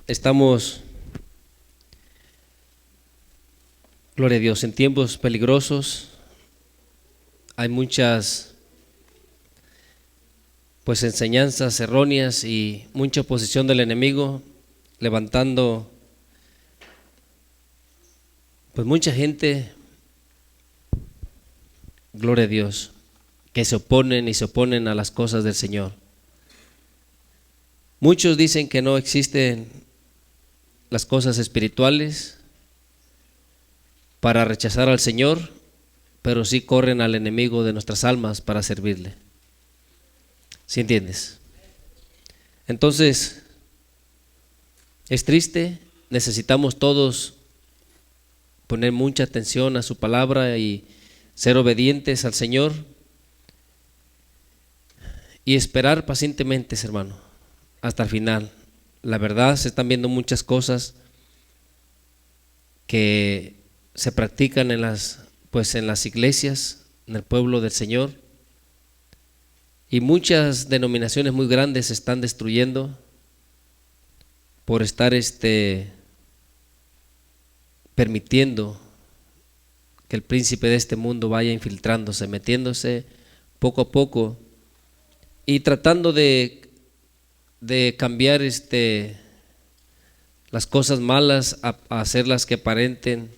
Estamos, gloria a Dios, en tiempos peligrosos. Hay muchas enseñanzas erróneas y mucha oposición del enemigo, levantando mucha gente, gloria a Dios, que se oponen a las cosas del Señor. Muchos dicen que no existen las cosas espirituales para rechazar al Señor, pero sí corren al enemigo de nuestras almas para servirle. ¿Sí entiendes? Entonces, es triste, necesitamos todos poner mucha atención a su palabra y ser obedientes al Señor y esperar pacientemente, hermano, hasta el final. La verdad, se están viendo muchas cosas que se practican en las iglesias, en el pueblo del Señor, y muchas denominaciones muy grandes se están destruyendo por estar permitiendo que el príncipe de este mundo vaya infiltrándose, metiéndose poco a poco y tratando de cambiar las cosas malas a hacerlas que aparenten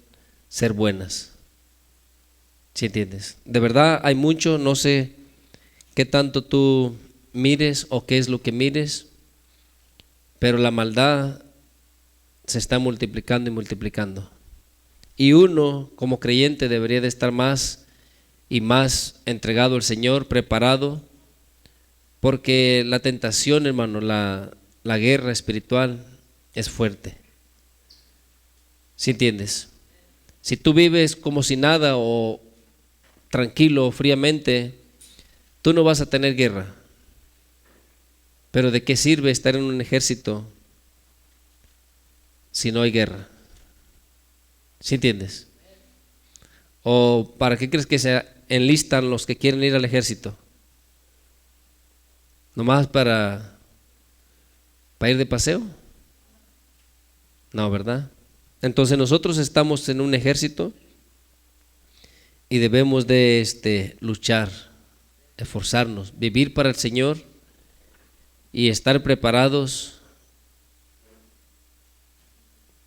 ser buenas. ¿Sí entiendes? De verdad hay mucho, no sé qué tanto tú mires o qué es lo que mires, pero la maldad se está multiplicando y multiplicando. Y uno como creyente debería de estar más y más entregado al Señor, preparado, porque la tentación, hermano, la guerra espiritual es fuerte. ¿Sí entiendes? Si tú vives como si nada o tranquilo o fríamente, tú no vas a tener guerra. Pero ¿de qué sirve estar en un ejército si no hay guerra? ¿Sí entiendes? ¿O para qué crees que se enlistan los que quieren ir al ejército? ¿Nomás para ir de paseo? No, ¿verdad? Entonces nosotros estamos en un ejército y debemos de luchar, esforzarnos, vivir para el Señor y estar preparados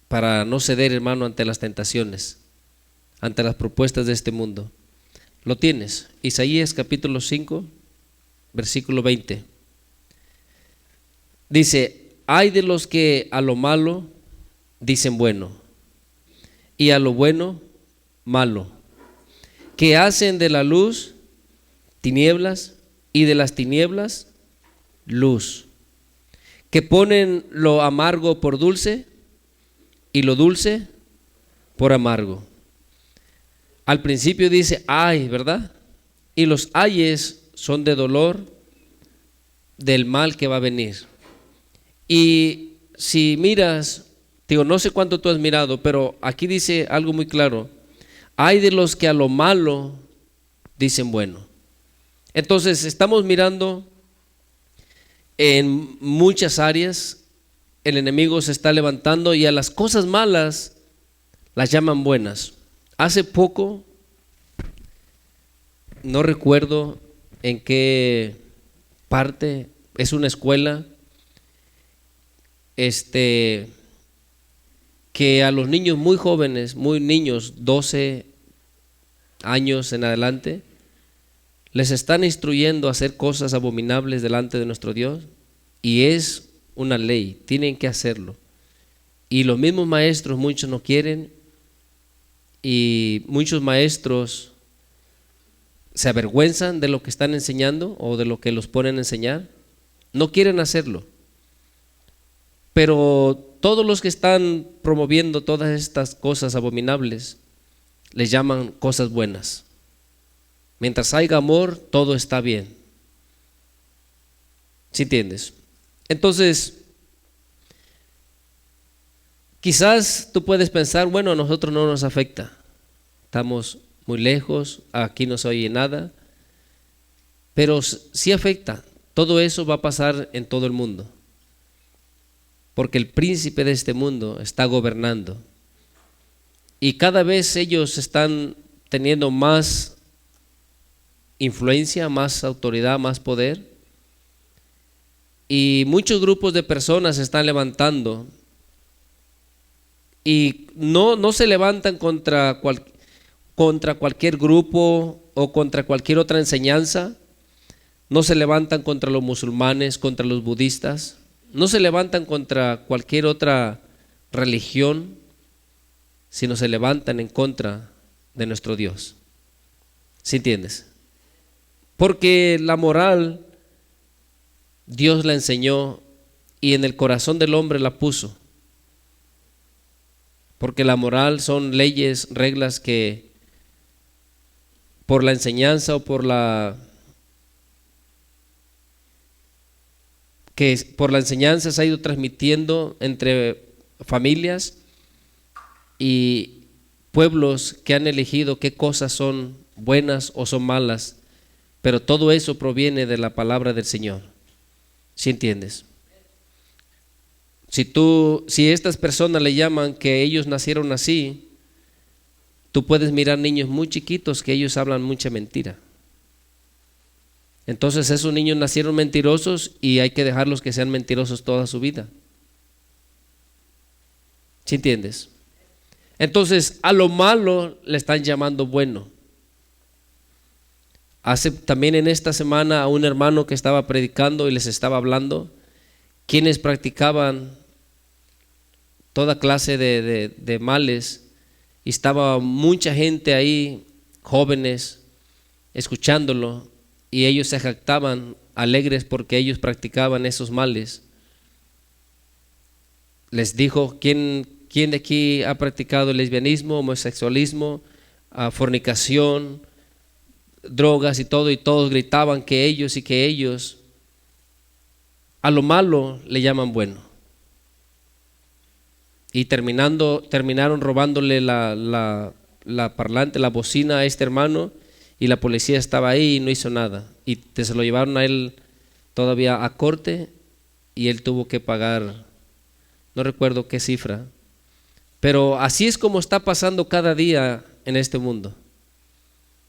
para no ceder, hermano, ante las tentaciones, ante las propuestas de este mundo. Lo tienes, Isaías capítulo 5, versículo 20. Dice: ay de los que a lo malo dicen bueno, y a lo bueno malo, que hacen de la luz tinieblas y de las tinieblas luz, que ponen lo amargo por dulce y lo dulce por amargo. Al principio dice ay, ¿verdad? Y los ayes son de dolor del mal que va a venir. Y si miras, digo, no sé cuánto tú has mirado, pero aquí dice algo muy claro: ay de los que a lo malo dicen bueno. Entonces estamos mirando en muchas áreas, el enemigo se está levantando y a las cosas malas las llaman buenas. Hace poco, no recuerdo en qué parte, es una escuela, que a los niños muy jóvenes, muy niños, 12 años en adelante, les están instruyendo a hacer cosas abominables delante de nuestro Dios, y es una ley, tienen que hacerlo. Y los mismos maestros, muchos no quieren, y muchos maestros se avergüenzan de lo que están enseñando o de lo que los ponen a enseñar, no quieren hacerlo. Pero todos los que están promoviendo todas estas cosas abominables les llaman cosas buenas. Mientras haya amor, todo está bien. ¿Sí entiendes? Entonces, quizás tú puedes pensar, bueno, a nosotros no nos afecta, estamos muy lejos, aquí no se oye nada, pero sí afecta. Todo eso va a pasar en todo el mundo. porque el príncipe de este mundo está gobernando. Y cada vez ellos están teniendo más influencia, más autoridad, más poder. Y muchos grupos de personas se están levantando. Y no se levantan contra cualquier grupo o contra cualquier otra enseñanza. No se levantan contra los musulmanes, contra los budistas. No se levantan contra cualquier otra religión, sino se levantan en contra de nuestro Dios. ¿Sí entiendes? Porque la moral Dios la enseñó y en el corazón del hombre la puso. Porque la moral son leyes, reglas que por la enseñanza o por la enseñanza se ha ido transmitiendo entre familias y pueblos que han elegido qué cosas son buenas o son malas, pero todo eso proviene de la palabra del Señor. ¿Sí entiendes? Si estas personas le llaman que ellos nacieron así, tú puedes mirar niños muy chiquitos que ellos hablan mucha mentira. Entonces esos niños nacieron mentirosos y hay que dejarlos que sean mentirosos toda su vida. ¿Sí entiendes? Entonces a lo malo le están llamando bueno. También en esta semana a un hermano que estaba predicando y les estaba hablando, quienes practicaban toda clase de males, y estaba mucha gente ahí, jóvenes, escuchándolo, y ellos se jactaban alegres porque ellos practicaban esos males. Les dijo, ¿quién de aquí ha practicado lesbianismo, homosexualismo, fornicación, drogas y todo? Y todos gritaban que ellos a lo malo le llaman bueno. Y terminaron robándole la parlante, la bocina a este hermano, y la policía estaba ahí y no hizo nada. Y se lo llevaron a él todavía a corte y él tuvo que pagar, no recuerdo qué cifra. Pero así es como está pasando cada día en este mundo.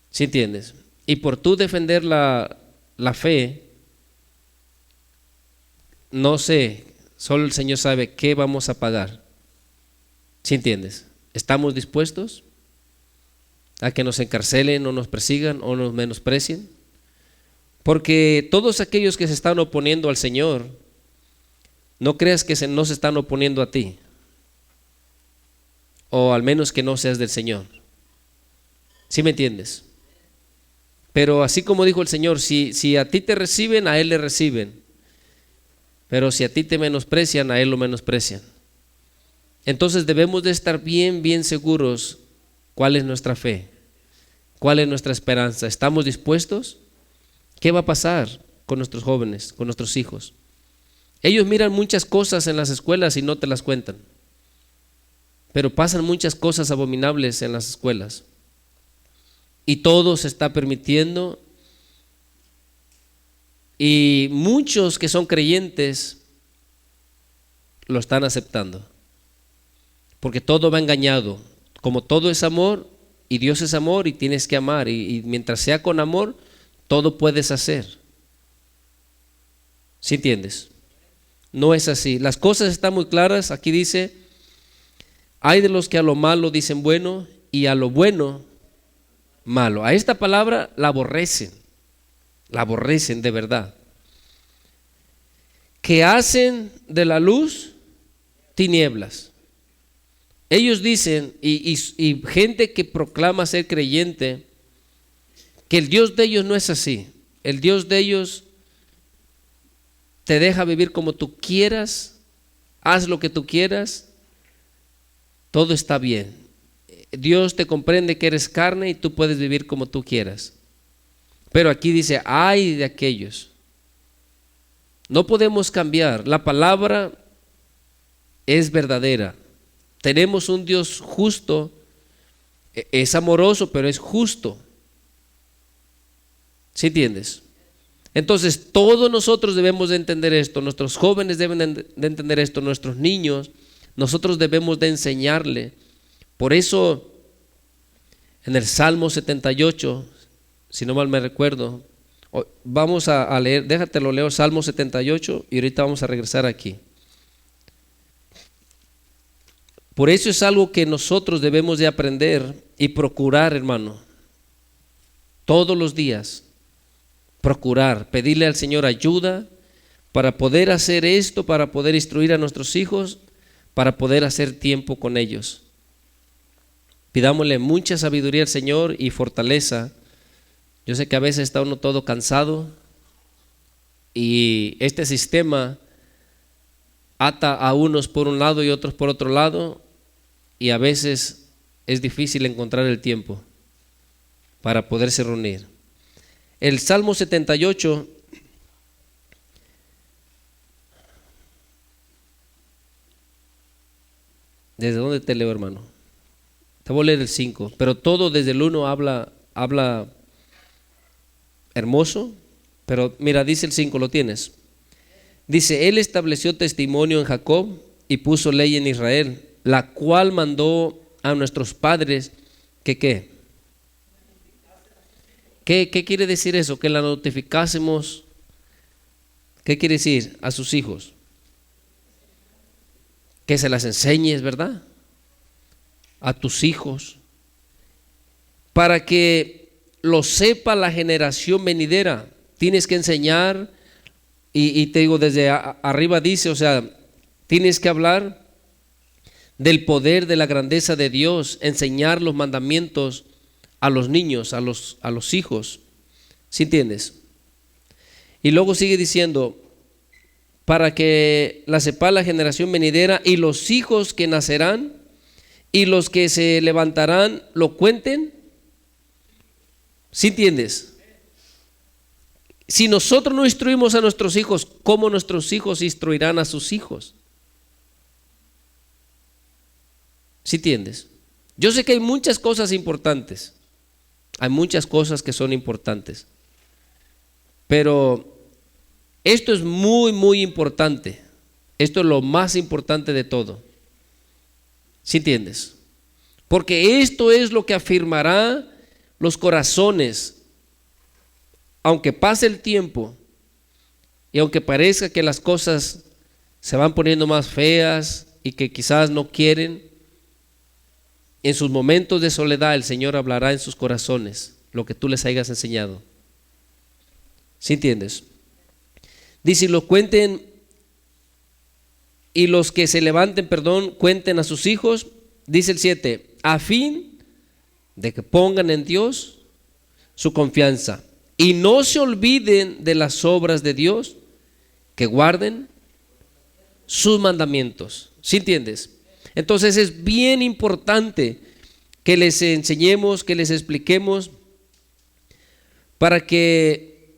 ¿Sí entiendes? Y por tú defender la fe, no sé, solo el Señor sabe qué vamos a pagar. ¿Sí entiendes? ¿Estamos dispuestos a que nos encarcelen o nos persigan o nos menosprecien? Porque todos aquellos que se están oponiendo al Señor, no creas que no se están oponiendo a ti, o al menos que no seas del Señor. ¿Sí me entiendes? Pero así como dijo el Señor, si a ti te reciben, a Él le reciben. Pero si a ti te menosprecian, a Él lo menosprecian. Entonces debemos de estar bien seguros cuál es nuestra fe, cuál es nuestra esperanza. ¿Estamos dispuestos? ¿Qué va a pasar con nuestros jóvenes, con nuestros hijos? Ellos miran muchas cosas en las escuelas y no te las cuentan, pero pasan muchas cosas abominables en las escuelas y todo se está permitiendo, y muchos que son creyentes lo están aceptando, porque todo va engañado. Como todo es amor y Dios es amor y tienes que amar, y mientras sea con amor, todo puedes hacer. ¿Sí entiendes? No es así. Las cosas están muy claras. Aquí dice, hay de los que a lo malo dicen bueno y a lo bueno malo. A esta palabra la aborrecen de verdad. Que hacen de la luz tinieblas. Ellos dicen, y gente que proclama ser creyente, que el Dios de ellos no es así. El Dios de ellos te deja vivir como tú quieras, haz lo que tú quieras, todo está bien. Dios te comprende que eres carne y tú puedes vivir como tú quieras. Pero aquí dice, ay de aquellos. No podemos cambiar. La palabra es verdadera. Tenemos un Dios justo, es amoroso, pero es justo. ¿Sí entiendes? Entonces todos nosotros debemos de entender esto, nuestros jóvenes deben de entender esto, nuestros niños, nosotros debemos de enseñarle. Por eso en el Salmo 78, si no mal me recuerdo, vamos a leer, déjate lo leo, Salmo 78, y ahorita vamos a regresar aquí. Por eso es algo que nosotros debemos de aprender y procurar, hermano, todos los días. Procurar, pedirle al Señor ayuda para poder hacer esto, para poder instruir a nuestros hijos, para poder hacer tiempo con ellos. Pidámosle mucha sabiduría al Señor y fortaleza. Yo sé que a veces está uno todo cansado y este sistema ata a unos por un lado y otros por otro lado, y a veces es difícil encontrar el tiempo para poderse reunir. El Salmo 78, ¿desde dónde te leo, hermano? Te voy a leer el 5, pero todo desde el 1 habla hermoso, pero mira, dice el 5, ¿lo tienes? Dice, Él estableció testimonio en Jacob y puso ley en Israel, la cual mandó a nuestros padres que ¿qué? ¿Qué quiere decir eso? Que la notificásemos. ¿Qué quiere decir? A sus hijos. Que se las enseñes, ¿verdad? A tus hijos. Para que lo sepa la generación venidera. Tienes que enseñar. Y te digo, desde arriba dice, o sea, tienes que hablar del poder, de la grandeza de Dios, enseñar los mandamientos a los niños, a los hijos. ¿Sí entiendes? Y luego sigue diciendo, para que la sepa la generación venidera y los hijos que nacerán y los que se levantarán lo cuenten. ¿Sí entiendes? Si nosotros no instruimos a nuestros hijos, ¿cómo nuestros hijos instruirán a sus hijos? ¿Sí entiendes? Yo sé que hay muchas cosas importantes. Hay muchas cosas que son importantes. Pero esto es muy, muy importante. Esto es lo más importante de todo. ¿Sí entiendes? Porque esto es lo que afirmará los corazones. Aunque pase el tiempo y aunque parezca que las cosas se van poniendo más feas y que quizás no quieren, en sus momentos de soledad el Señor hablará en sus corazones lo que tú les hayas enseñado. ¿Sí entiendes? Dice, lo cuenten y los que se levanten, cuenten a sus hijos. Dice el 7, a fin de que pongan en Dios su confianza y no se olviden de las obras de Dios, que guarden sus mandamientos. ¿Sí entiendes? Entonces es bien importante que les enseñemos, que les expliquemos, para que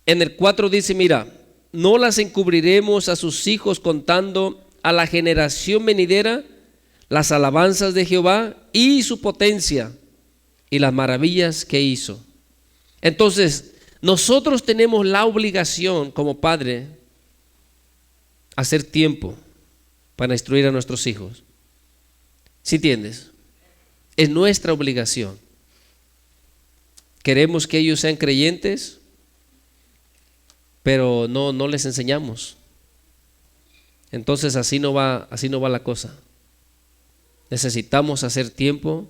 en el 4 dice, mira, no las encubriremos a sus hijos contando a la generación venidera las alabanzas de Jehová y su potencia y las maravillas que hizo. Entonces nosotros tenemos la obligación como padre hacer tiempo para instruir a nuestros hijos. ¿Sí entiendes? Es nuestra obligación. Queremos que ellos sean creyentes, pero no les enseñamos. Entonces así no va la cosa. Necesitamos hacer tiempo.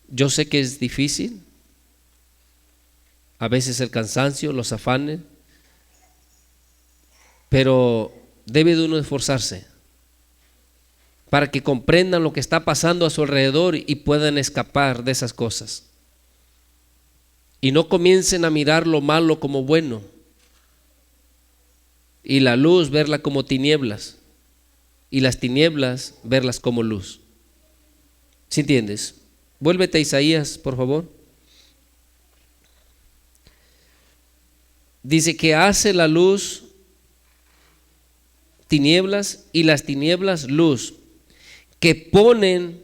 Yo sé que es difícil. A veces el cansancio, los afanes, pero debe de uno esforzarse para que comprendan lo que está pasando a su alrededor y puedan escapar de esas cosas. Y no comiencen a mirar lo malo como bueno y la luz verla como tinieblas y las tinieblas verlas como luz. ¿Sí entiendes? Vuélvete a Isaías, por favor. Dice que hace la luz tinieblas y las tinieblas luz, que ponen,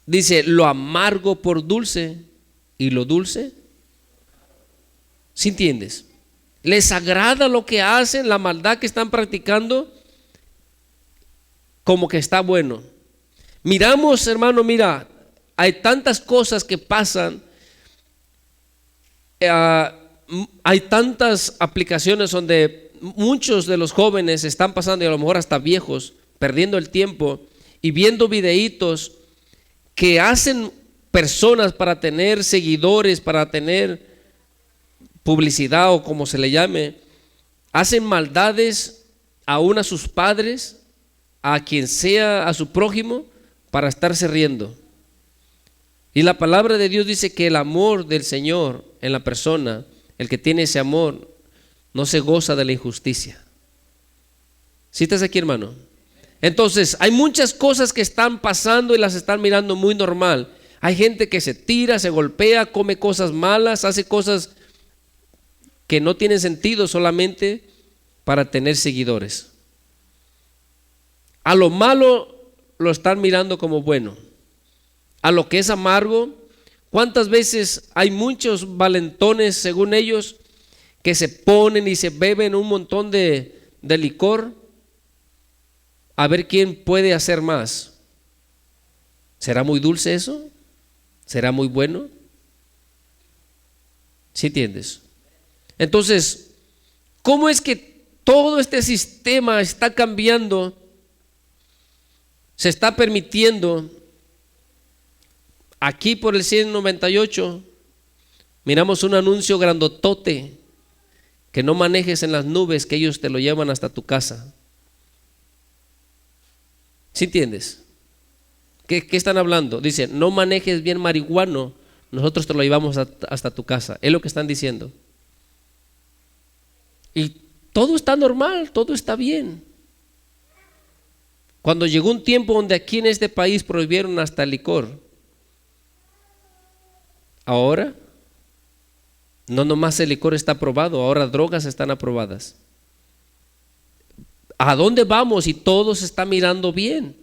dice, lo amargo por dulce y lo dulce ¿Sí entiendes? Les agrada lo que hacen, la maldad que están practicando, como que está bueno. Miramos, hermano, mira, hay tantas cosas que pasan, hay tantas aplicaciones donde muchos de los jóvenes están pasando, y a lo mejor hasta viejos, perdiendo el tiempo y viendo videitos que hacen personas para tener seguidores, para tener publicidad o como se le llame. Hacen maldades aún a sus padres, a quien sea, a su prójimo, para estarse riendo. Y la palabra de Dios dice que el amor del Señor en la persona, el que tiene ese amor, no se goza de la injusticia. ¿Sí estás aquí, hermano? Entonces, hay muchas cosas que están pasando y las están mirando muy normal. Hay gente que se tira, se golpea, come cosas malas, hace cosas que no tienen sentido solamente para tener seguidores. A lo malo lo están mirando como bueno. A lo que es amargo, ¿cuántas veces hay muchos valentones, según ellos, que se ponen y se beben un montón de licor a ver quién puede hacer más? ¿Será muy dulce eso? ¿Será muy bueno? ¿Sí entiendes? Entonces, ¿cómo es que todo este sistema está cambiando? Se está permitiendo. Aquí por el 198 miramos un anuncio grandotote, que no manejes en las nubes, que ellos te lo llevan hasta tu casa. ¿Sí entiendes? ¿Qué están hablando? Dice, no manejes bien marihuano, nosotros te lo llevamos hasta tu casa. Es lo que están diciendo. Y todo está normal, todo está bien. Cuando llegó un tiempo donde aquí en este país prohibieron hasta el licor, ahora no nomás el licor está aprobado, ahora drogas están aprobadas. ¿A dónde vamos? Y todo se está mirando bien.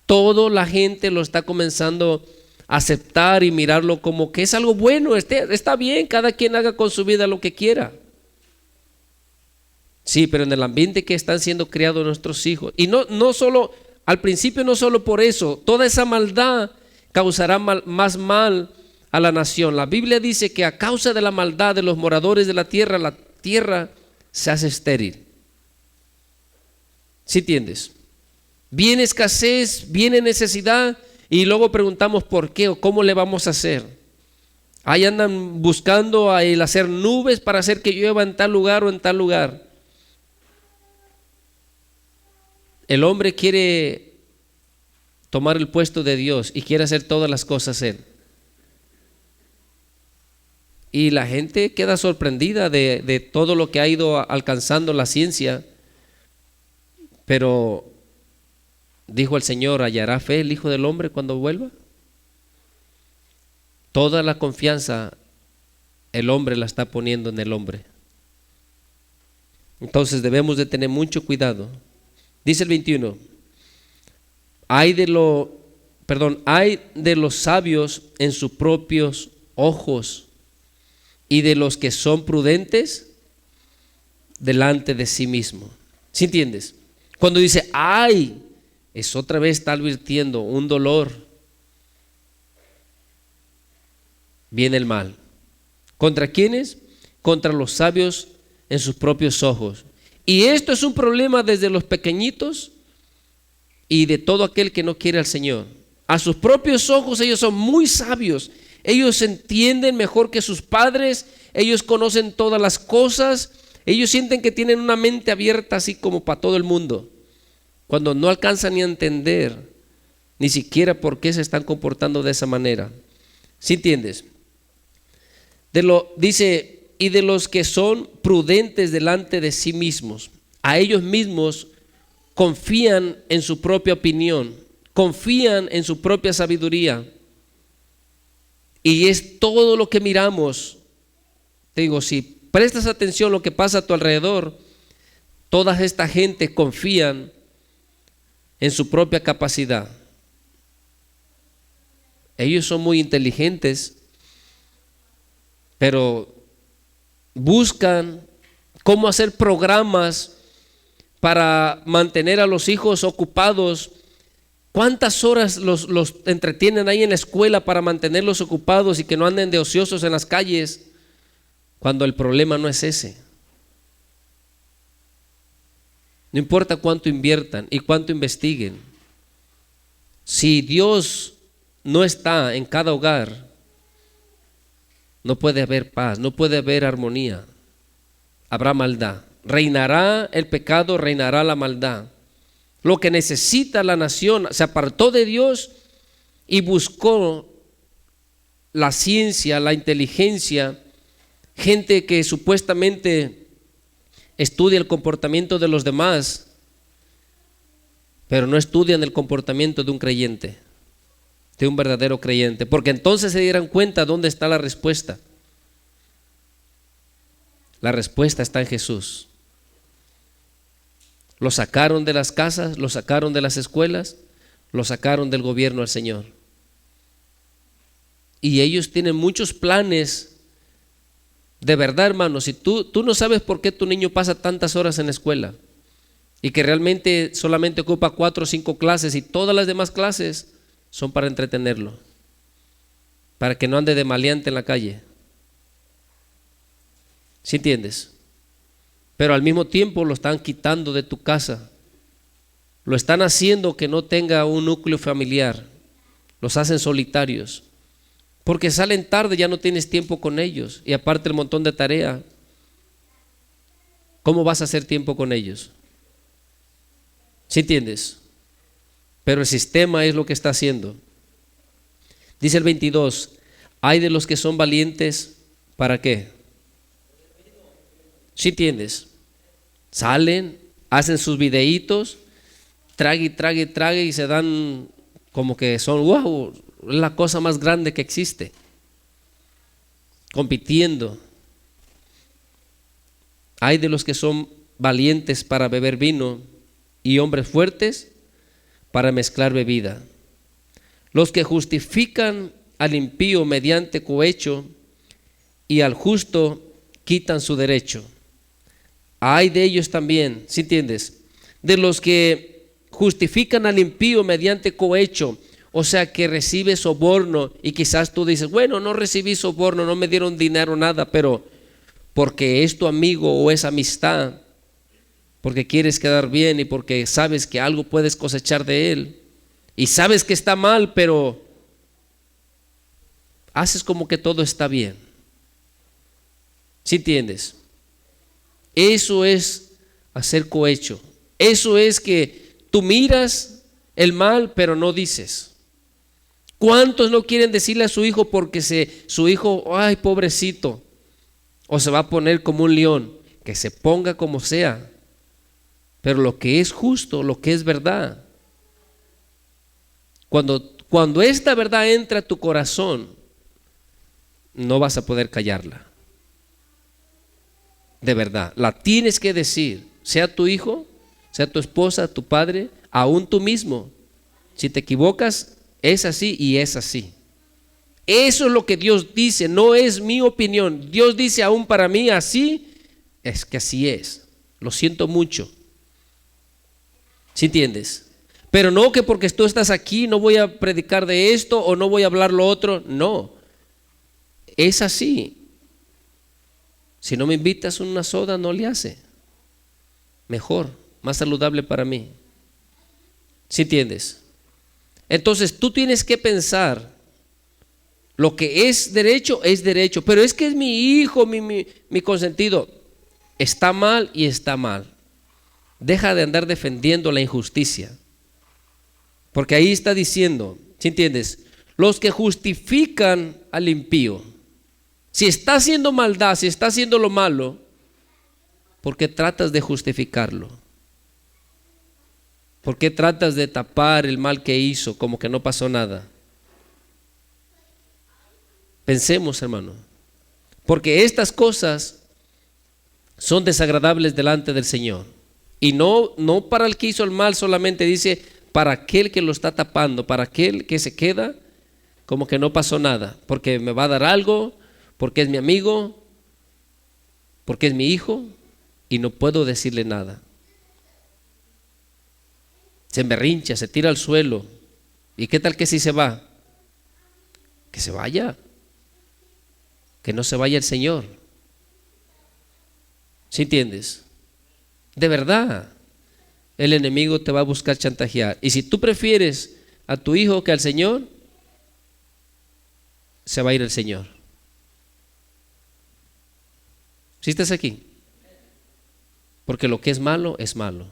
Todo la gente lo está comenzando a aceptar y mirarlo como que es algo bueno, está bien, cada quien haga con su vida lo que quiera. Sí, pero en el ambiente que están siendo criados nuestros hijos, y no solo, al principio no solo por eso, toda esa maldad causará más mal a la nación. La Biblia dice que a causa de la maldad de los moradores de la tierra se hace estéril. ¿Sí entiendes? Viene escasez, viene necesidad, y luego preguntamos por qué o cómo le vamos a hacer. Ahí andan buscando el hacer nubes para hacer que llueva en tal lugar o en tal lugar. El hombre quiere tomar el puesto de Dios y quiere hacer todas las cosas él. Y la gente queda sorprendida de todo lo que ha ido alcanzando la ciencia. Pero dijo el Señor, ¿hallará fe el Hijo del Hombre cuando vuelva? Toda la confianza el hombre la está poniendo en el hombre. Entonces debemos de tener mucho cuidado. Dice el 21, hay de los sabios en sus propios ojos y de los que son prudentes delante de sí mismo. ¿Sí entiendes? Cuando dice ay, es otra vez está advirtiendo un dolor. Viene el mal. ¿Contra quiénes? Contra los sabios en sus propios ojos. Y esto es un problema desde los pequeñitos y de todo aquel que no quiere al Señor. A sus propios ojos ellos son muy sabios. Ellos entienden mejor que sus padres. Ellos conocen todas las cosas. Ellos sienten que tienen una mente abierta así como para todo el mundo, cuando no alcanzan ni a entender ni siquiera por qué se están comportando de esa manera. ¿Sí entiendes? Dice, y de los que son prudentes delante de sí mismos, a ellos mismos confían en su propia opinión, confían en su propia sabiduría. Y es todo lo que miramos. Te digo, si prestas atención a lo que pasa a tu alrededor, toda esta gente confían en su propia capacidad. Ellos son muy inteligentes, pero buscan cómo hacer programas para mantener a los hijos ocupados. ¿Cuántas horas los entretienen ahí en la escuela para mantenerlos ocupados y que no anden de ociosos en las calles? Cuando el problema no es ese. No importa cuánto inviertan y cuánto investiguen. Si Dios no está en cada hogar, no puede haber paz, no puede haber armonía. Habrá maldad. Reinará el pecado, reinará la maldad. Lo que necesita la nación se apartó de Dios y buscó la ciencia, la inteligencia, gente que supuestamente estudia el comportamiento de los demás, pero no estudian el comportamiento de un creyente, de un verdadero creyente, porque entonces se dieran cuenta dónde está la respuesta. La respuesta está en Jesús. Lo sacaron de las casas, lo sacaron de las escuelas, lo sacaron del gobierno al Señor. Y ellos tienen muchos planes. De verdad, hermanos, si tú no sabes por qué tu niño pasa tantas horas en la escuela y que realmente solamente ocupa 4 o 5 clases y todas las demás clases son para entretenerlo, para que no ande de maleante en la calle. ¿Sí entiendes? Pero al mismo tiempo lo están quitando de tu casa, lo están haciendo que no tenga un núcleo familiar, los hacen solitarios, porque salen tarde, ya no tienes tiempo con ellos y aparte el montón de tarea. ¿Cómo vas a hacer tiempo con ellos? ¿Sí entiendes? Pero el sistema es lo que está haciendo. Dice el 22, hay de los que son valientes, ¿para qué? ¿Sí entiendes? Salen, hacen sus videitos, trague y se dan como que son, wow, la cosa más grande que existe, compitiendo. Hay de los que son valientes para beber vino y hombres fuertes para mezclar bebida. Los que justifican al impío mediante cohecho y al justo quitan su derecho. Hay de ellos también, ¿sí entiendes? De los que justifican al impío mediante cohecho, o sea que recibe soborno, y quizás tú dices, bueno, no recibí soborno, no me dieron dinero, nada, pero porque es tu amigo o es amistad, porque quieres quedar bien y porque sabes que algo puedes cosechar de él y sabes que está mal, pero haces como que todo está bien. ¿Sí entiendes? Eso es hacer cohecho. Eso es que tú miras el mal pero no dices. ¿Cuántos no quieren decirle a su hijo porque su hijo, ay, pobrecito, o se va a poner como un león? Que se ponga como sea, pero lo que es justo, lo que es verdad, cuando esta verdad entra a tu corazón, no vas a poder callarla. De verdad, la tienes que decir, sea tu hijo, sea tu esposa, tu padre, aún tú mismo. Si te equivocas, es así y es así. Eso es lo que Dios dice, no es mi opinión. Dios dice aún para mí así, es que así es. Lo siento mucho. ¿Sí entiendes? Pero no que porque tú estás aquí no voy a predicar de esto o no voy a hablar lo otro. No, es así. Si no me invitas a una soda, no le hace. Mejor, más saludable para mí. ¿Sí entiendes? Entonces tú tienes que pensar, lo que es derecho, pero es que es mi hijo, mi consentido. Está mal y está mal. Deja de andar defendiendo la injusticia, porque ahí está diciendo, ¿sí entiendes? Los que justifican al impío. Si está haciendo maldad, si está haciendo lo malo, ¿por qué tratas de justificarlo? ¿Por qué tratas de tapar el mal que hizo como que no pasó nada? Pensemos, hermano, porque estas cosas son desagradables delante del Señor. Y no para el que hizo el mal solamente, dice para aquel que lo está tapando, para aquel que se queda como que no pasó nada, porque me va a dar algo, porque es mi amigo. porque es mi hijo y no puedo decirle nada. Se emberrincha, se tira al suelo. ¿Y qué tal que si se va? Que se vaya. Que no se vaya el Señor. ¿Sí entiendes? De verdad, el enemigo te va a buscar chantajear. Y si tú prefieres a tu hijo que al Señor, se va a ir el Señor. ¿Sí estás aquí? Porque lo que es malo es malo.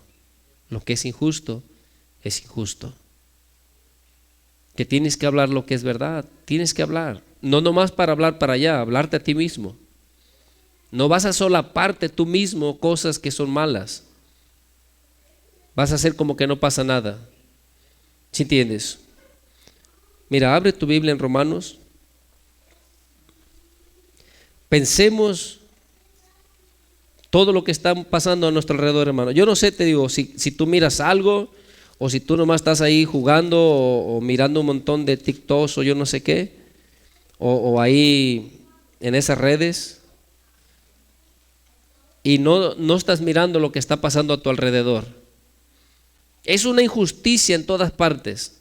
Lo que es injusto es injusto. Que tienes que hablar lo que es verdad. Tienes que hablar. No nomás para hablar para allá, hablarte a ti mismo. No vas a solaparte tú mismo cosas que son malas. Vas a hacer como que no pasa nada. ¿Sí entiendes? Mira, abre tu Biblia en Romanos. Pensemos todo lo que está pasando a nuestro alrededor, hermano. Yo no sé, te digo, si tú miras algo, o si tú nomás estás ahí jugando o mirando un montón de TikToks o yo no sé qué, o ahí en esas redes, y no estás mirando lo que está pasando a tu alrededor. Es una injusticia en todas partes.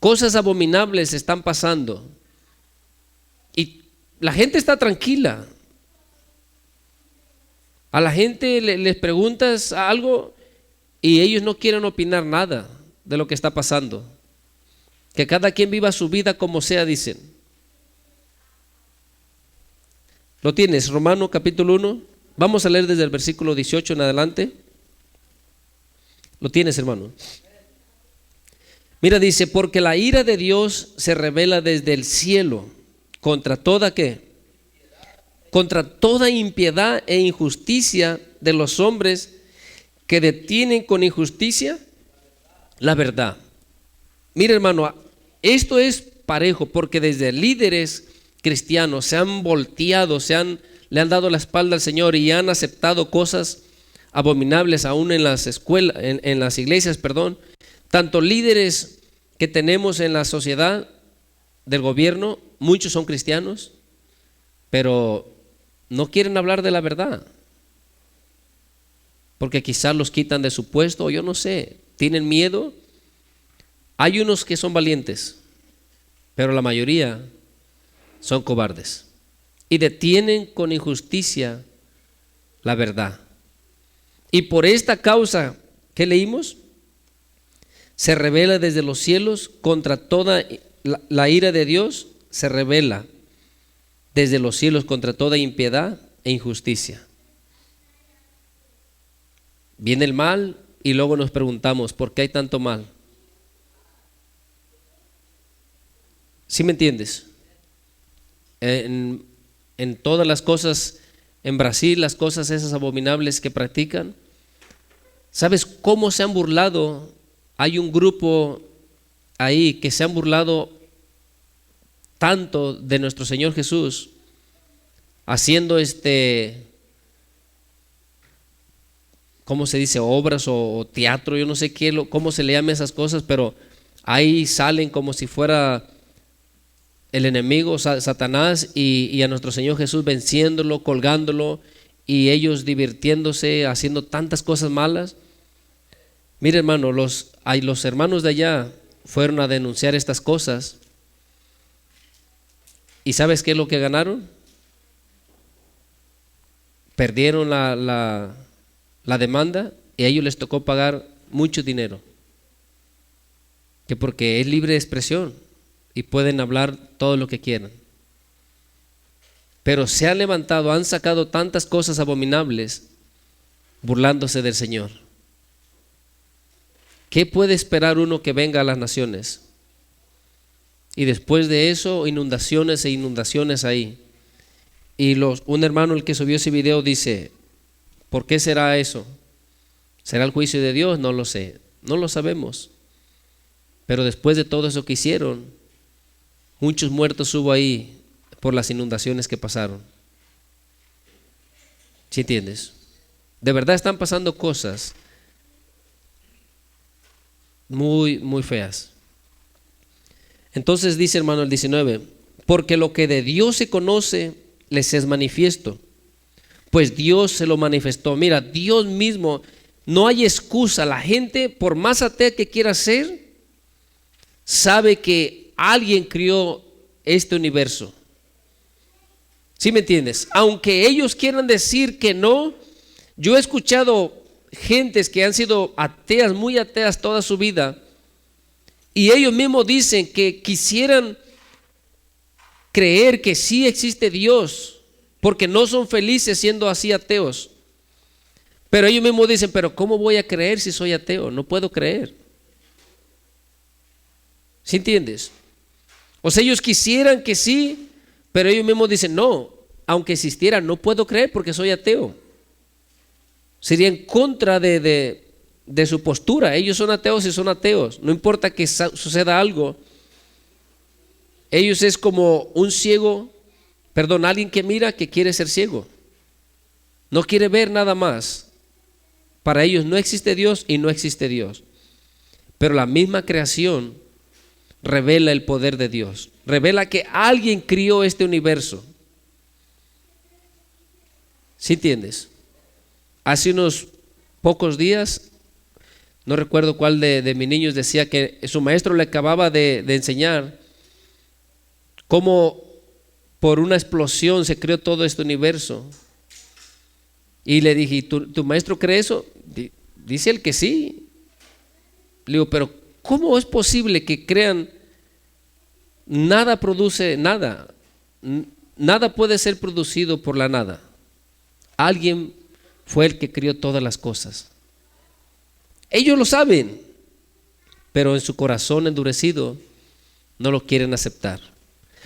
Cosas abominables están pasando. Y la gente está tranquila. A la gente les preguntas algo y ellos no quieren opinar nada de lo que está pasando. Que cada quien viva su vida como sea, dicen. ¿Lo tienes? Romanos capítulo 1. Vamos a leer desde el versículo 18 en adelante. ¿Lo tienes, hermano? Mira, dice, porque la ira de Dios se revela desde el cielo contra toda ¿qué? Contra toda impiedad e injusticia de los hombres que detienen con injusticia la verdad. Mira, hermano, esto es parejo, porque desde líderes cristianos se han volteado, le han dado la espalda al Señor y han aceptado cosas abominables aún en las escuelas, en las iglesias, perdón. Tanto líderes que tenemos en la sociedad del gobierno, muchos son cristianos, pero no quieren hablar de la verdad, porque quizás los quitan de su puesto, o yo no sé, tienen miedo. Hay unos que son valientes, pero la mayoría son cobardes y detienen con injusticia la verdad. Y por esta causa que leímos, se revela desde los cielos contra toda la ira de Dios, se revela desde los cielos contra toda impiedad e injusticia. Viene el mal y luego nos preguntamos, ¿por qué hay tanto mal? ¿Sí me entiendes? En todas las cosas, en Brasil, las cosas esas abominables que practican, ¿sabes cómo se han burlado? Hay un grupo ahí que se han burlado tanto de nuestro Señor Jesús, haciendo ¿cómo se dice? Obras o teatro, yo no sé cómo se le llama esas cosas, pero ahí salen como si fuera el enemigo, Satanás, y a nuestro Señor Jesús venciéndolo, colgándolo, y ellos divirtiéndose, haciendo tantas cosas malas. Mire, hermano, los hermanos de allá fueron a denunciar estas cosas, y ¿sabes qué es lo que ganaron? Perdieron la demanda y a ellos les tocó pagar mucho dinero, que porque es libre de expresión y pueden hablar todo lo que quieran, pero se han levantado, han sacado tantas cosas abominables burlándose del Señor. ¿Qué puede esperar uno que venga a las naciones? Y después de eso, inundaciones e inundaciones ahí. Y un hermano, el que subió ese video, dice, ¿por qué será eso? ¿Será el juicio de Dios? No lo sé, no lo sabemos. Pero después de todo eso que hicieron, muchos muertos hubo ahí por las inundaciones que pasaron. ¿Sí entiendes? De verdad están pasando cosas muy, muy feas. Entonces dice, hermano, el 19, porque lo que de Dios se conoce les es manifiesto, pues Dios se lo manifestó. Mira, Dios mismo, no hay excusa. La gente, por más atea que quiera ser, sabe que alguien crió este universo. ¿Sí me entiendes? Aunque ellos quieran decir que no, yo he escuchado gentes que han sido ateas, muy ateas toda su vida, y ellos mismos dicen que quisieran creer que sí existe Dios, porque no son felices siendo así ateos. Pero ellos mismos dicen, pero ¿cómo voy a creer si soy ateo? No puedo creer. ¿Sí entiendes? O sea, ellos quisieran que sí, pero ellos mismos dicen, no, aunque existiera, no puedo creer porque soy ateo. Sería en contra de su postura. Ellos son ateos y son ateos. No importa que suceda algo. Ellos es como un ciego, alguien que mira que quiere ser ciego. No quiere ver nada más. Para ellos no existe Dios y no existe Dios. Pero la misma creación revela el poder de Dios. Revela que alguien crió este universo. ¿Sí entiendes? Hace unos pocos días, no recuerdo cuál de mis niños decía que su maestro le acababa de enseñar cómo por una explosión se creó todo este universo. Y le dije, ¿tu maestro cree eso? Dice él que sí. Le digo, pero ¿cómo es posible que crean? Nada produce nada. Nada puede ser producido por la nada. Alguien fue el que crió todas las cosas. Ellos lo saben, pero en su corazón endurecido no lo quieren aceptar.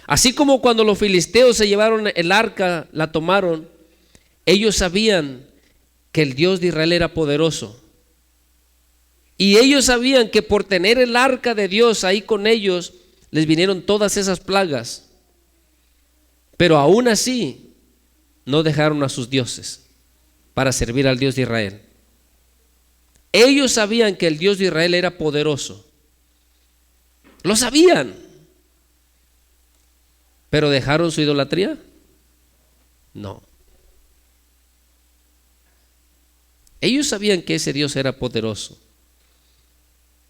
Así como cuando los filisteos se llevaron el arca, la tomaron, ellos sabían que el Dios de Israel era poderoso. Y ellos sabían que por tener el arca de Dios ahí con ellos, les vinieron todas esas plagas. Pero aún así, no dejaron a sus dioses para servir al Dios de Israel. Ellos sabían que el Dios de Israel era poderoso. Lo sabían. ¿Pero dejaron su idolatría? No. Ellos sabían que ese Dios era poderoso,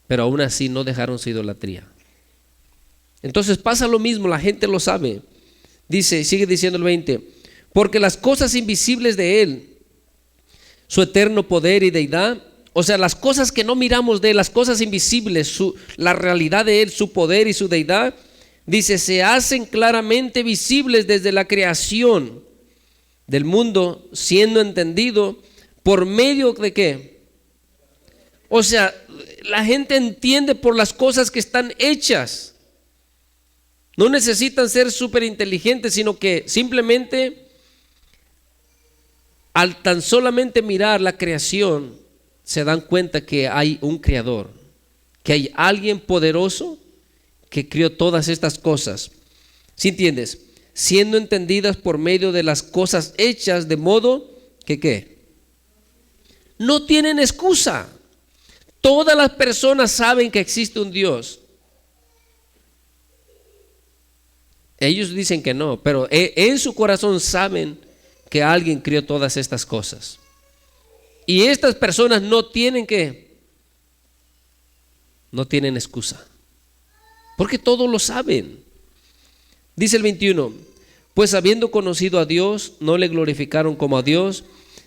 pero aún así no dejaron su idolatría. Entonces pasa lo mismo, la gente lo sabe. Dice, sigue diciendo el 20, porque las cosas invisibles de Él, su eterno poder y deidad, o sea, las cosas que no miramos de Él, las cosas invisibles, la realidad de Él, su poder y su deidad, dice, se hacen claramente visibles desde la creación del mundo, siendo entendido por medio de ¿qué? O sea, la gente entiende por las cosas que están hechas. No necesitan ser súper inteligentes, sino que simplemente al tan solamente mirar la creación se dan cuenta que hay un creador, que hay alguien poderoso que crió todas estas cosas. ¿Sí entiendes? Siendo entendidas por medio de las cosas hechas, de modo que ¿qué? No tienen excusa. Todas las personas saben que existe un Dios. Ellos dicen que no, pero en su corazón saben que alguien crió todas estas cosas. Y estas personas no tienen no tienen excusa, porque todos lo saben. Dice el 21, pues habiendo conocido a Dios, no le glorificaron como a Dios,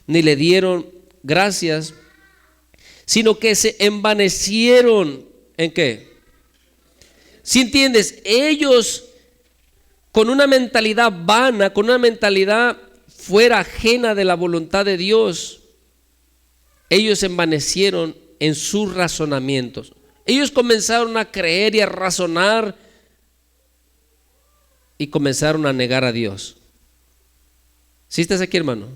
ni le dieron gracias, sino que se envanecieron. ¿En qué? Si entiendes, ellos con una mentalidad vana, con una mentalidad fuera ajena de la voluntad de Dios, ellos se envanecieron en sus razonamientos. Ellos comenzaron a creer y a razonar y comenzaron a negar a Dios. ¿Sí estás aquí, hermano?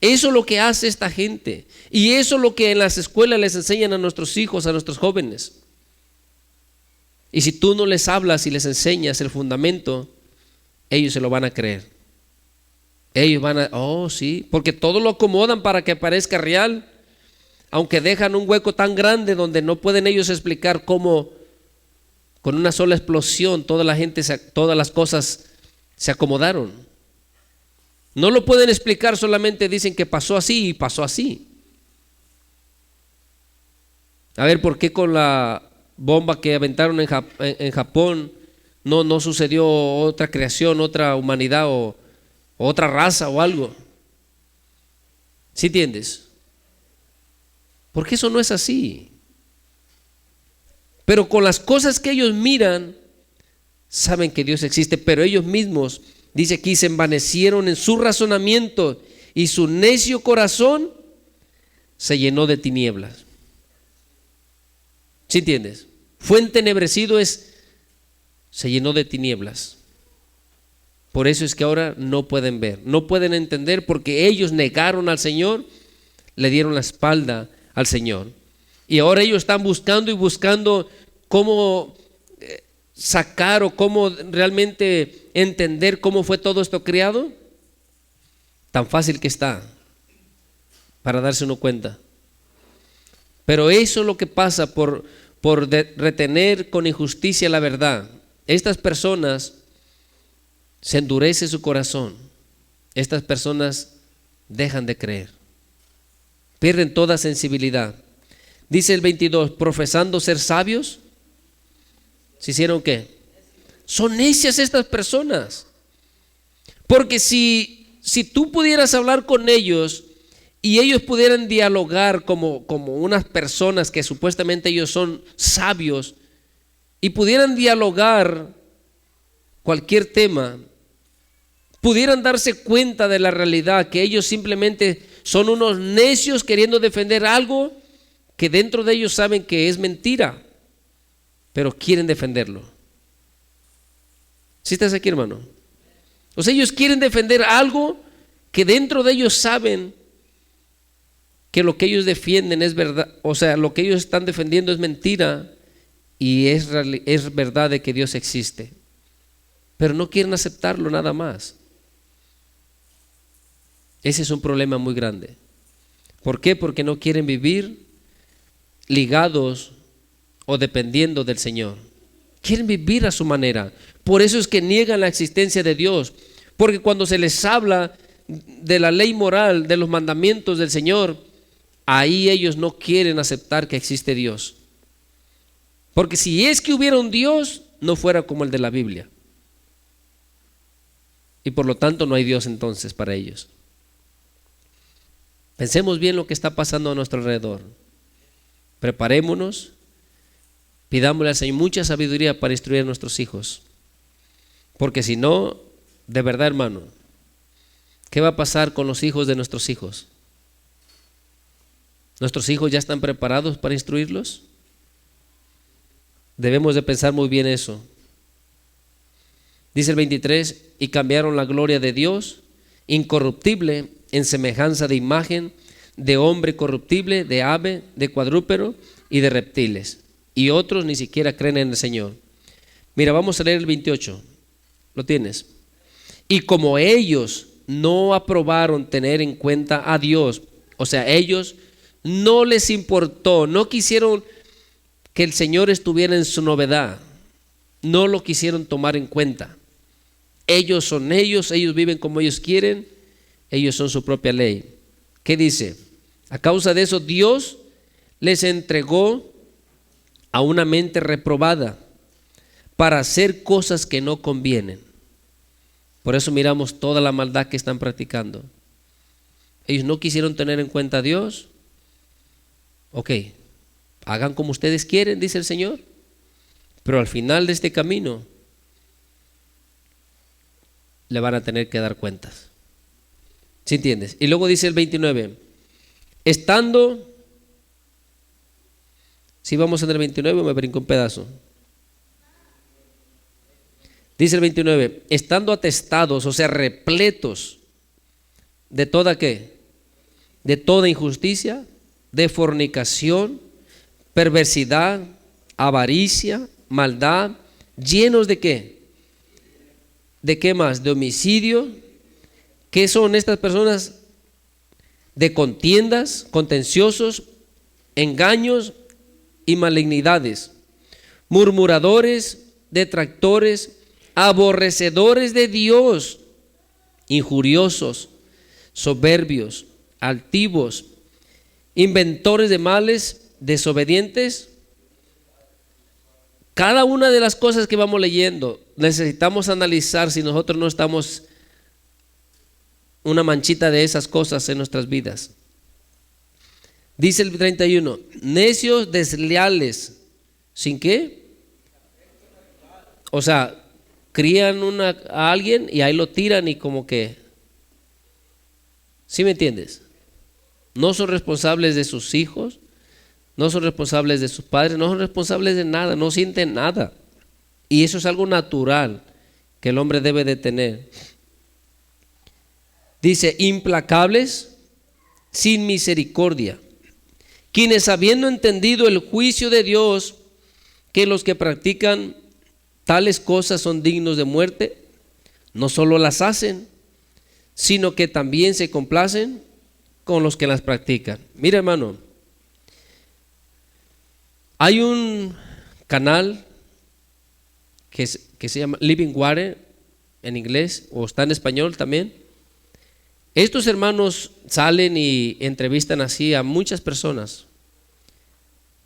Eso es lo que hace esta gente, y eso es lo que en las escuelas les enseñan a nuestros hijos, a nuestros jóvenes. Y si tú no les hablas y les enseñas el fundamento, ellos se lo van a creer. Ellos van a, oh sí, porque todo lo acomodan para que parezca real, aunque dejan un hueco tan grande donde no pueden ellos explicar cómo con una sola explosión todas las cosas se acomodaron. No lo pueden explicar, solamente dicen que pasó así y pasó así. A ver, ¿por qué con la bomba que aventaron en Japón no sucedió otra creación, otra humanidad o otra raza o algo? ¿Sí entiendes? Porque eso no es así. Pero con las cosas que ellos miran, saben que Dios existe, pero ellos mismos, dice aquí, se envanecieron en su razonamiento y su necio corazón se llenó de tinieblas. ¿Sí entiendes? Fue entenebrecido, se llenó de tinieblas. Por eso es que ahora no pueden ver, no pueden entender, porque ellos negaron al Señor, le dieron la espalda al Señor. Y ahora ellos están buscando y buscando cómo sacar o cómo realmente entender cómo fue todo esto creado. Tan fácil que está para darse uno cuenta. Pero eso es lo que pasa por retener con injusticia la verdad. Estas personas, se endurece su corazón. Estas personas dejan de creer, pierden toda sensibilidad. Dice el 22, profesando ser sabios, ¿se hicieron qué? Son necias estas personas. Porque si tú pudieras hablar con ellos y ellos pudieran dialogar como unas personas que supuestamente ellos son sabios, y pudieran dialogar cualquier tema, pudieran darse cuenta de la realidad, que ellos simplemente son unos necios queriendo defender algo que dentro de ellos saben que es mentira, pero quieren defenderlo. ¿Sí estás aquí, hermano? O sea, ellos quieren defender algo que dentro de ellos saben que lo que ellos defienden es verdad, o sea, lo que ellos están defendiendo es mentira y es verdad de que Dios existe, pero no quieren aceptarlo nada más. Ese es un problema muy grande. ¿Por qué? Porque no quieren vivir ligados o dependiendo del Señor. Quieren vivir a su manera. Por eso es que niegan la existencia de Dios. Porque cuando se les habla de la ley moral, de los mandamientos del Señor, ahí ellos no quieren aceptar que existe Dios. Porque si es que hubiera un Dios, no fuera como el de la Biblia. Y por lo tanto no hay Dios entonces para ellos. Pensemos bien lo que está pasando a nuestro alrededor. Preparémonos, pidámosle al Señor mucha sabiduría para instruir a nuestros hijos. Porque si no, de verdad, hermano, ¿qué va a pasar con los hijos de nuestros hijos? ¿Nuestros hijos ya están preparados para instruirlos? Debemos de pensar muy bien eso. Dice el 23, y cambiaron la gloria de Dios, incorruptible, en semejanza de imagen, de hombre corruptible, de ave, de cuadrúpedo y de reptiles. Y otros ni siquiera creen en el Señor. Mira, vamos a leer el 28. ¿Lo tienes? Y como ellos no aprobaron tener en cuenta a Dios, o sea, ellos no les importó, no quisieron que el Señor estuviera en su novedad, no lo quisieron tomar en cuenta. Ellos son ellos viven como ellos quieren, ellos son su propia ley. ¿Qué dice? A causa de eso Dios les entregó a una mente reprobada para hacer cosas que no convienen. Por eso miramos toda la maldad que están practicando. Ellos no quisieron tener en cuenta a Dios. Ok, hagan como ustedes quieren, dice el Señor, pero al final de este camino le van a tener que dar cuentas. ¿Sí entiendes? Y luego dice el 29, estando, si vamos en el 29 me brinco un pedazo. Dice el 29, estando atestados, o sea, repletos de toda ¿qué? De toda injusticia, de fornicación, perversidad, avaricia, maldad, llenos de ¿qué? ¿De qué más? De homicidio. ¿Qué son estas personas? De contiendas, contenciosos, engaños y malignidades, murmuradores, detractores, aborrecedores de Dios, injuriosos, soberbios, altivos, inventores de males, desobedientes. Cada una de las cosas que vamos leyendo necesitamos analizar si nosotros no estamos una manchita de esas cosas en nuestras vidas. Dice el 31, necios, desleales. ¿Sin qué? O sea, crían a alguien y ahí lo tiran y como que, ¿sí me entiendes? No son responsables de sus hijos, no son responsables de sus padres, no son responsables de nada, no sienten nada. Y eso es algo natural que el hombre debe de tener. Dice, implacables, sin misericordia, quienes habiendo entendido el juicio de Dios, que los que practican tales cosas son dignos de muerte, no solo las hacen, sino que también se complacen con los que las practican. Mira, hermano, hay un canal que se llama Living Water en inglés, o está en español también. Estos hermanos salen y entrevistan así a muchas personas.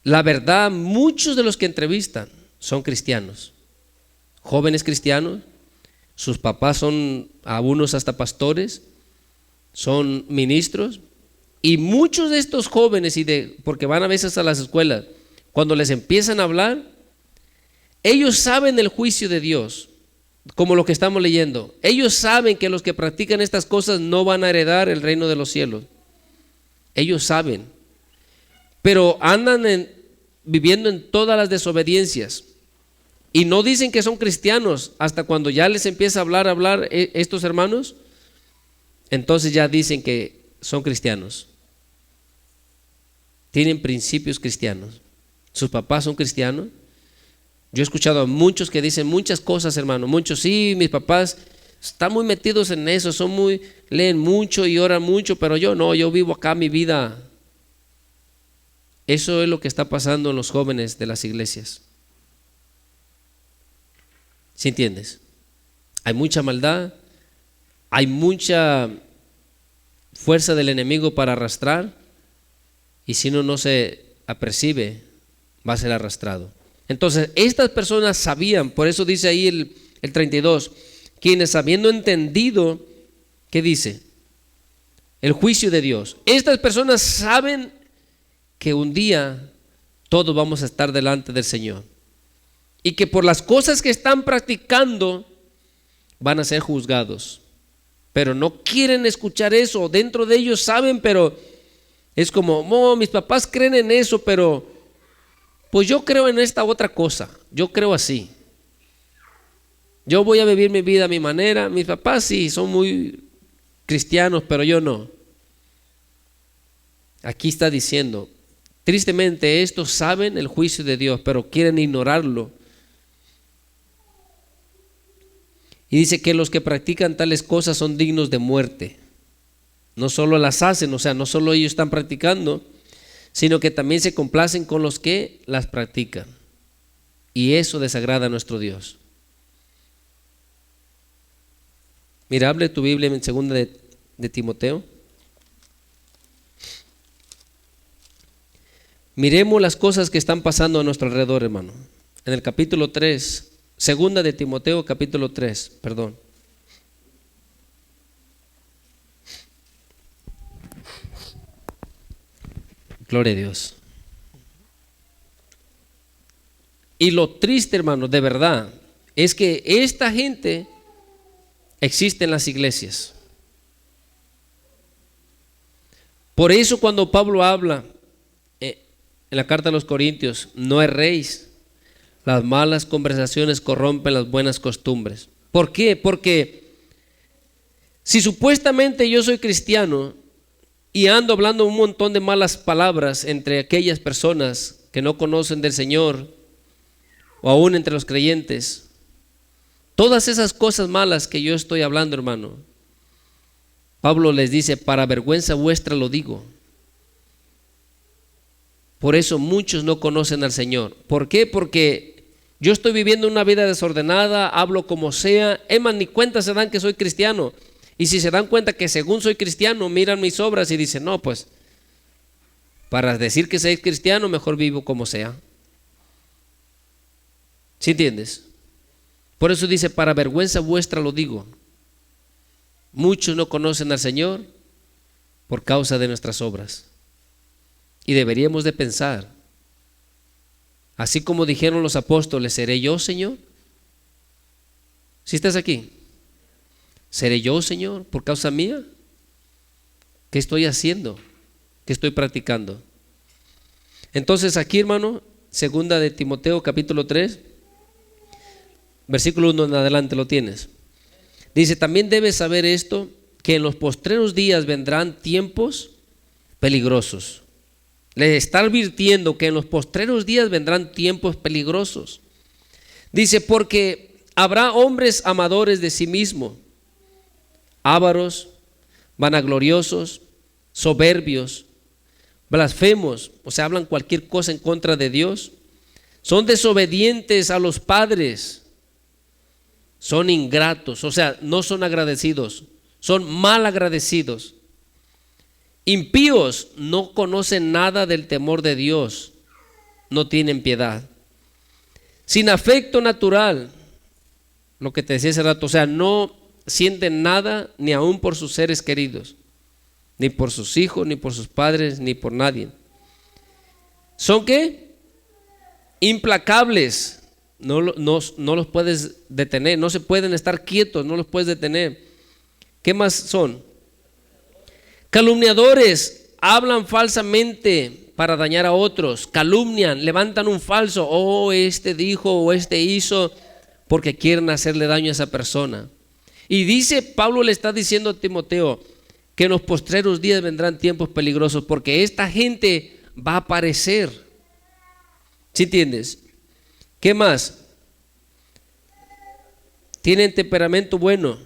La verdad, muchos de los que entrevistan son cristianos, jóvenes cristianos. Sus papás son algunos hasta pastores, son ministros. Y muchos de estos jóvenes, porque van a veces a las escuelas, cuando les empiezan a hablar, ellos saben el juicio de Dios, como lo que estamos leyendo. Ellos saben que los que practican estas cosas no van a heredar el reino de los cielos. Ellos saben, pero andan viviendo en todas las desobediencias y no dicen que son cristianos hasta cuando ya les empieza a hablar estos hermanos. Entonces ya dicen que son cristianos, tienen principios cristianos, sus papás son cristianos. Yo he escuchado a muchos que dicen muchas cosas, hermano, muchos, sí, mis papás están muy metidos en eso, leen mucho y oran mucho, pero yo no, yo vivo acá mi vida. Eso es lo que está pasando en los jóvenes de las iglesias. ¿Sí entiendes? Hay mucha maldad, hay mucha fuerza del enemigo para arrastrar, y si uno no se apercibe, va a ser arrastrado. Entonces, estas personas sabían, por eso dice ahí el 32, quienes habiendo entendido, ¿qué dice? El juicio de Dios. Estas personas saben que un día todos vamos a estar delante del Señor y que por las cosas que están practicando van a ser juzgados, pero no quieren escuchar eso. Dentro de ellos saben, pero es como, mis papás creen en eso, pero pues yo creo en esta otra cosa, yo creo así. Yo voy a vivir mi vida a mi manera. Mis papás sí son muy cristianos, pero yo no. Aquí está diciendo, tristemente estos saben el juicio de Dios, pero quieren ignorarlo. Y dice que los que practican tales cosas son dignos de muerte. No solo las hacen, o sea, no solo ellos están practicando, sino que también se complacen con los que las practican. Y eso desagrada a nuestro Dios. Mira, abre tu Biblia en 2 de Timoteo. Miremos las cosas que están pasando a nuestro alrededor, hermano. En el capítulo 3, 2 de Timoteo, capítulo 3, perdón. Gloria a Dios. Y lo triste, hermano, de verdad, es que esta gente existe en las iglesias. Por eso cuando Pablo habla en la carta a los Corintios, no erréis, las malas conversaciones corrompen las buenas costumbres. ¿Por qué? Porque si supuestamente yo soy cristiano y ando hablando un montón de malas palabras entre aquellas personas que no conocen del Señor, o aún entre los creyentes, todas esas cosas malas que yo estoy hablando, hermano, Pablo les dice, para vergüenza vuestra lo digo. Por eso muchos no conocen al Señor. ¿Por qué? Porque yo estoy viviendo una vida desordenada, hablo como sea, ni cuenta se dan que soy cristiano. Y si se dan cuenta que según soy cristiano, miran mis obras y dicen, no, pues para decir que soy cristiano, mejor vivo como sea. ¿Sí entiendes? Por eso dice, para vergüenza vuestra lo digo. Muchos no conocen al Señor por causa de nuestras obras. Y deberíamos de pensar, así como dijeron los apóstoles, ¿seré yo, Señor? ¿Sí estás aquí? ¿Seré yo, Señor, por causa mía? ¿Qué estoy haciendo? ¿Qué estoy practicando? Entonces aquí, hermano, segunda de Timoteo capítulo 3, versículo 1 en adelante lo tienes. Dice, también debes saber esto, que en los postreros días vendrán tiempos peligrosos. Le está advirtiendo que en los postreros días vendrán tiempos peligrosos. Dice, porque habrá hombres amadores de sí mismos, ávaros, vanagloriosos, soberbios, blasfemos, o sea, hablan cualquier cosa en contra de Dios. Son desobedientes a los padres, son ingratos, o sea, no son agradecidos, son mal agradecidos. Impíos, no conocen nada del temor de Dios, no tienen piedad. Sin afecto natural, lo que te decía hace rato, o sea, no sienten nada ni aún por sus seres queridos, ni por sus hijos, ni por sus padres, ni por nadie. ¿Son qué? Implacables. No los puedes detener, no se pueden estar quietos, no los puedes detener. ¿Qué más son? Calumniadores, hablan falsamente para dañar a otros, calumnian, levantan un falso, este dijo o este hizo, porque quieren hacerle daño a esa persona. Y dice, Pablo le está diciendo a Timoteo que en los postreros días vendrán tiempos peligrosos, porque esta gente va a aparecer. ¿Sí entiendes? ¿Qué más? ¿Tienen temperamento bueno?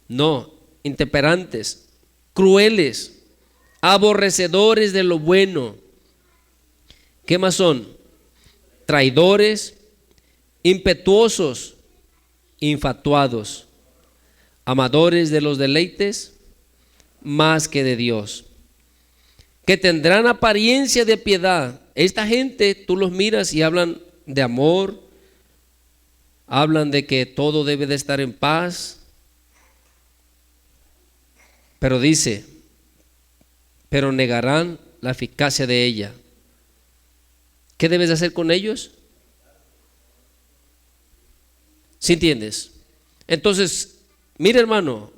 No, intemperantes, crueles, aborrecedores de lo bueno. ¿Qué más son? Traidores, impetuosos, infatuados, amadores de los deleites más que de Dios, que tendrán apariencia de piedad. Esta gente, tú los miras y hablan de amor, hablan de que todo debe de estar en paz, pero dice, pero negarán la eficacia de ella. ¿Qué debes de hacer con ellos? ¿Sí entiendes? Entonces, mira, hermano,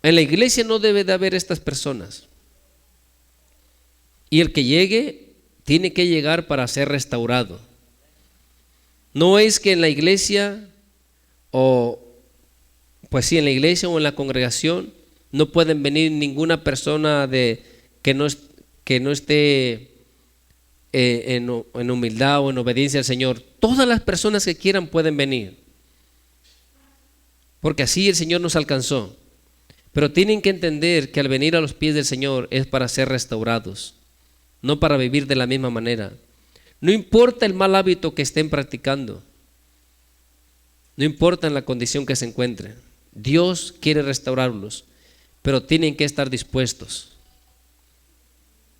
en la iglesia no debe de haber estas personas. Y el que llegue tiene que llegar para ser restaurado. No es que en la iglesia en la iglesia o en la congregación no pueden venir ninguna persona que no esté en humildad o en obediencia al Señor. Todas las personas que quieran pueden venir, porque así el Señor nos alcanzó. Pero tienen que entender que al venir a los pies del Señor es para ser restaurados, no para vivir de la misma manera. No importa el mal hábito que estén practicando, no importa en la condición que se encuentren, Dios quiere restaurarlos, pero tienen que estar dispuestos.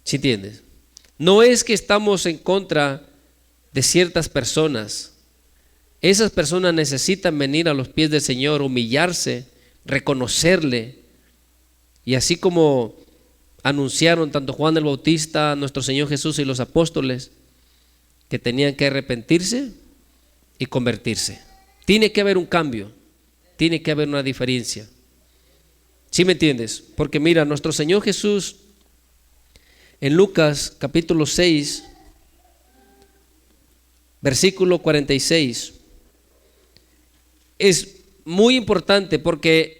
¿Sí entiendes? No es que estamos en contra de ciertas personas. Esas personas necesitan venir a los pies del Señor, humillarse, reconocerle, y así como anunciaron tanto Juan el Bautista, nuestro Señor Jesús y los apóstoles, que tenían que arrepentirse y convertirse. Tiene que haber un cambio, tiene que haber una diferencia. ¿Sí me entiendes? Porque mira, nuestro Señor Jesús en Lucas capítulo 6, versículo 46, es muy importante, porque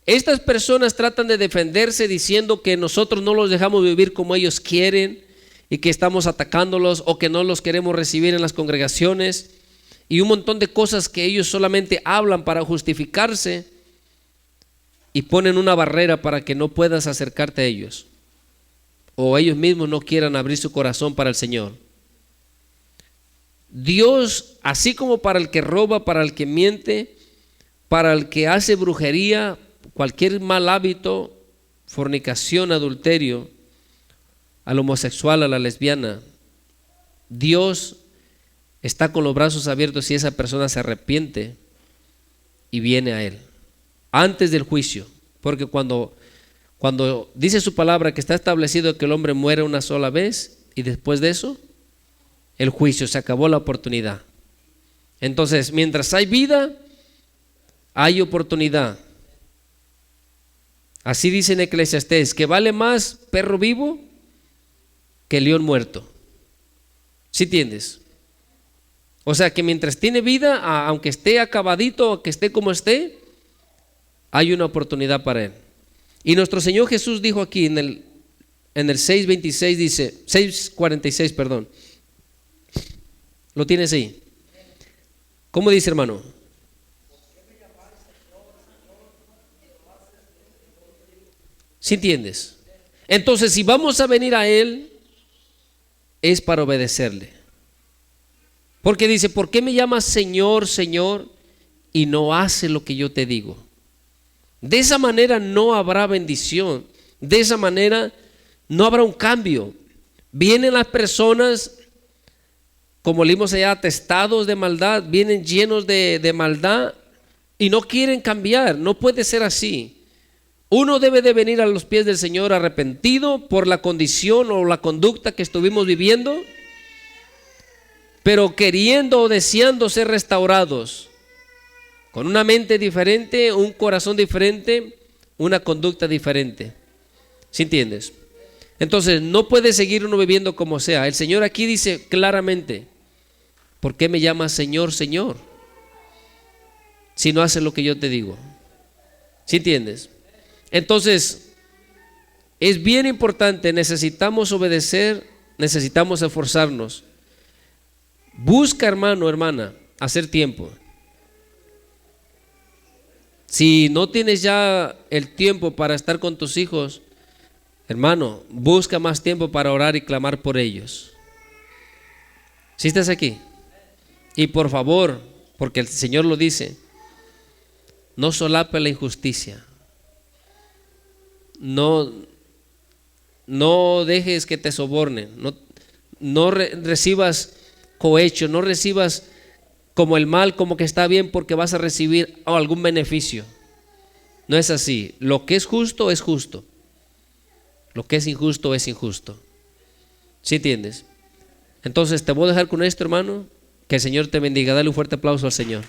estas personas tratan de defenderse diciendo que nosotros no los dejamos vivir como ellos quieren y que estamos atacándolos o que no los queremos recibir en las congregaciones y un montón de cosas que ellos solamente hablan para justificarse y ponen una barrera para que no puedas acercarte a ellos o ellos mismos no quieran abrir su corazón para el Señor. Dios, así como para el que roba, para el que miente, para el que hace brujería, cualquier mal hábito, fornicación, adulterio, al homosexual, a la lesbiana, Dios está con los brazos abiertos si esa persona se arrepiente y viene a Él antes del juicio, porque cuando dice su palabra que está establecido que el hombre muere una sola vez y después de eso el juicio, se acabó la oportunidad. Entonces, mientras hay vida, hay oportunidad. Así dice en Eclesiastés, que vale más perro vivo que león muerto. ¿Sí entiendes? O sea que mientras tiene vida, aunque esté acabadito, aunque esté como esté, hay una oportunidad para él. Y nuestro Señor Jesús dijo aquí en el 6:26, dice, 6:46, perdón. ¿Lo tienes ahí? ¿Cómo dice, hermano? ¿Sí entiendes? Entonces, si vamos a venir a Él, es para obedecerle. Porque dice, ¿por qué me llamas Señor, Señor, y no haces lo que yo te digo? De esa manera no habrá bendición. De esa manera no habrá un cambio. Vienen las personas, como leímos allá, atestados de maldad, vienen llenos de maldad y no quieren cambiar. No puede ser así. Uno debe de venir a los pies del Señor arrepentido por la condición o la conducta que estuvimos viviendo, pero queriendo o deseando ser restaurados, con una mente diferente, un corazón diferente, una conducta diferente. ¿Sí entiendes? Entonces no puede seguir uno viviendo como sea. El Señor aquí dice claramente, ¿por qué me llamas Señor, Señor? Si no haces lo que yo te digo. ¿Sí entiendes? Entonces, es bien importante, necesitamos obedecer, necesitamos esforzarnos. Busca, hermano, hermana, hacer tiempo. Si no tienes ya el tiempo para estar con tus hijos, hermano, busca más tiempo para orar y clamar por ellos. ¿Sí estás aquí? Y por favor, porque el Señor lo dice, no solape la injusticia. No dejes que te sobornen, no recibas cohecho, no recibas como el mal, como que está bien porque vas a recibir algún beneficio. No es así. Lo que es justo es justo. Lo que es injusto es injusto. ¿Sí entiendes? Entonces te voy a dejar con esto, hermano. Que el Señor te bendiga. Dale un fuerte aplauso al Señor.